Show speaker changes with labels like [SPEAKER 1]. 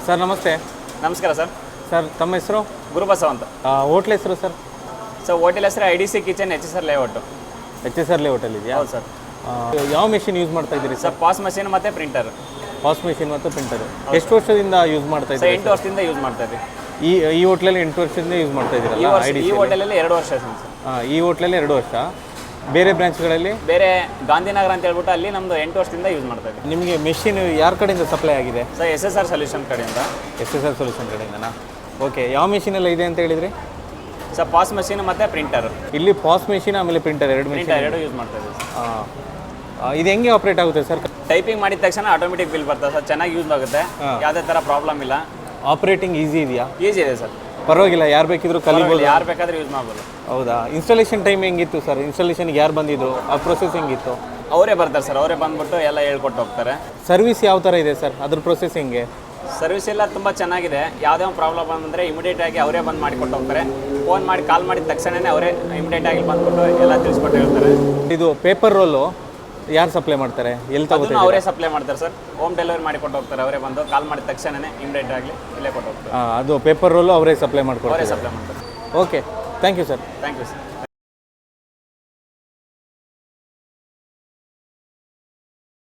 [SPEAKER 1] Sir ನಮಸ್ತೆ.
[SPEAKER 2] ನಮಸ್ಕಾರ sir.
[SPEAKER 1] Sir ತಮ್ಮ ಹೆಸರು?
[SPEAKER 2] ಗುರುಬಸವ ಅಂತ.
[SPEAKER 1] ಹೋಟ್ಲ್ ಹೆಸರು ಸರ್?
[SPEAKER 2] ಸರ್ ಹೋಟೆಲ್ ಹೆಸರು IDC kitchen HSR layout.
[SPEAKER 1] HSR ಲೇಔಟಲ್ಲಿ ಇದೆಯಾ?
[SPEAKER 2] ಹೌದು ಸರ್.
[SPEAKER 1] ಯಾವ ಮೆಷಿನ್ ಯೂಸ್ ಮಾಡ್ತಾ ಇದ್ದೀರಿ
[SPEAKER 2] ಸರ್? ಪಾಸ್ ಮಷೀನ್ ಮತ್ತು ಪ್ರಿಂಟರ್.
[SPEAKER 1] ಪಾಸ್ ಮೆಷಿನ್ ಮತ್ತು ಪ್ರಿಂಟರ್. ಎಷ್ಟು ವರ್ಷದಿಂದ ಯೂಸ್ ಮಾಡ್ತಾ
[SPEAKER 2] ಸರ್
[SPEAKER 1] ಇದ್ದೀರಿ?
[SPEAKER 2] 8 ವರ್ಷದಿಂದ ಯೂಸ್ ಮಾಡ್ತಾ ಇದ್ದೀವಿ.
[SPEAKER 1] ಈ ಹೋಟ್ಲಲ್ಲಿ 8 ವರ್ಷದಿಂದ ಯೂಸ್ ಮಾಡ್ತಾ ಇದ್ದೀರಲ್ಲ?
[SPEAKER 2] ಈ ಹೋಟೆಲಲ್ಲಿ 2 ವರ್ಷ ಸರ್.
[SPEAKER 1] ಈ ಹೋಟ್ಲಲ್ಲಿ 2 ವರ್ಷ. ಬೇರೆ ಬ್ರಾಂಚ್ಗಳಲ್ಲಿ?
[SPEAKER 2] ಬೇರೆ ಗಾಂಧಿನಗರ ಅಂತ ಹೇಳ್ಬಿಟ್ಟು ಅಲ್ಲಿ ನಮ್ಮದು 8 ವರ್ಷದಿಂದ ಯೂಸ್ ಮಾಡ್ತಾ ಇದ್ದೀವಿ.
[SPEAKER 1] ನಿಮಗೆ ಮೆಷಿನ್ ಯಾರ ಕಡೆಯಿಂದ ಸಪ್ಲೈ ಆಗಿದೆ?
[SPEAKER 2] ಸರ್ SSR ಸೊಲ್ಯೂಷನ್ ಕಡೆಯಿಂದ.
[SPEAKER 1] SSR ಸೊಲ್ಯೂಷನ್ ಕಡೆಯಿಂದನಾ? ಓಕೆ. ಯಾವ ಮೆಷಿನೆಲ್ಲ ಇದೆ ಅಂತ ಹೇಳಿದ್ರಿ?
[SPEAKER 2] ಸರ್ ಪಾಸ್ ಮಷೀನ್ ಮತ್ತು ಪ್ರಿಂಟರ್.
[SPEAKER 1] ಇಲ್ಲಿ ಪಾಸ್ ಮೆಷಿನ್ ಆಮೇಲೆ ಪ್ರಿಂಟರ್ ಎರಡು
[SPEAKER 2] ಯೂಸ್ ಮಾಡ್ತಾ ಇದ್ದೀವಿ
[SPEAKER 1] ಸರ್. ಇದು ಹೆಂಗೆ ಆಪ್ರೇಟ್ ಆಗುತ್ತೆ ಸರ್?
[SPEAKER 2] ಟೈಪಿಂಗ್ ಮಾಡಿದ ತಕ್ಷಣ ಆಟೋಮೆಟಿಕ್ ಬಿಲ್ ಬರ್ತದೆ ಸರ್. ಚೆನ್ನಾಗಿ ಯೂಸ್ ಆಗುತ್ತೆ. ಯಾವುದೇ ಥರ ಪ್ರಾಬ್ಲಮ್ ಇಲ್ಲ.
[SPEAKER 1] ಆಪ್ರೇಟಿಂಗ್ ಈಸಿ ಇದೆಯಾ?
[SPEAKER 2] ಈಸಿ ಇದೆ ಸರ್.
[SPEAKER 1] ಪರವಾಗಿಲ್ಲ, ಯಾರು ಬೇಕಿದ್ರು ಕಲಿಬೋದು,
[SPEAKER 2] ಯಾರು ಬೇಕಾದರೂ ಯೂಸ್ ಮಾಡ್ಬೋದು.
[SPEAKER 1] ಹೌದಾ? ಇನ್ಸ್ಟಾಲೇಷನ್ ಟೈಮ್ ಹೆಂಗಿತ್ತು ಸರ್? ಇನ್ಸ್ಟಾಲೇಷನ್ಗೆ ಯಾರು ಬಂದಿದ್ದು? ಆ ಪ್ರೊಸೆಸ್ ಹೆಂಗಿತ್ತು?
[SPEAKER 2] ಅವರೇ ಬರ್ತಾರೆ ಸರ್. ಅವರೇ ಬಂದ್ಬಿಟ್ಟು ಎಲ್ಲ ಹೇಳ್ಕೊಟ್ಟು ಹೋಗ್ತಾರೆ.
[SPEAKER 1] ಸರ್ವಿಸ್ ಯಾವ ಥರ ಇದೆ ಸರ್? ಅದ್ರ ಪ್ರೊಸೆಸ್ ಹೆಂಗೆ?
[SPEAKER 2] ಸರ್ವಿಸ್ ಎಲ್ಲ ತುಂಬ ಚೆನ್ನಾಗಿದೆ. ಯಾವುದೇ ಒಂದು ಪ್ರಾಬ್ಲಮ್ ಬಂದರೆ ಇಮಿಡಿಯೇಟಾಗಿ ಅವರೇ ಬಂದು ಮಾಡಿಕೊಟ್ಟು ಹೋಗ್ತಾರೆ. ಫೋನ್ ಮಾಡಿ ಕಾಲ್ ಮಾಡಿದ ತಕ್ಷಣವೇ ಅವರೇ ಇಮಿಡಿಯೇಟಾಗಿ ಬಂದ್ಬಿಟ್ಟು ಎಲ್ಲ ತಿಳಿಸ್ಕೊಟ್ಟು ಹೇಳ್ತಾರೆ.
[SPEAKER 1] ಇದು ಪೇಪರ್ ರೋಲು ಯಾರು ಸಪ್ಲೈ ಮಾಡ್ತಾರೆ? ಎಲ್ಲಿ ತಗೋತಾರೆ?
[SPEAKER 2] ಅವರೇ ಸಪ್ಲೈ ಮಾಡ್ತಾರೆ ಸರ್. ಹೋಮ್ ಡೆಲಿವರಿ ಮಾಡಿಕೊಟ್ಟು ಹೋಗ್ತಾರೆ. ಅವರೇ ಬಂದು ಕಾಲ್ ಮಾಡಿದ ತಕ್ಷಣವೇ ಇಮಿಡಿಯೇಟಾಗಿ ಇಲ್ಲೇ ಕೊಟ್ಟು ಹೋಗ್ತಾರೆ.
[SPEAKER 1] ಅದು ಪೇಪರ್ ರೋಲು ಅವರೇ ಸಪ್ಲೈ
[SPEAKER 2] ಅವರೇ
[SPEAKER 1] ಮಾಡ್ಕೊಡ್ತಾರೆ.
[SPEAKER 2] ಸಪ್ಲೈ ಮಾಡ್ತಾರೆ.
[SPEAKER 1] Okay, thank you sir.
[SPEAKER 2] Thank you sir.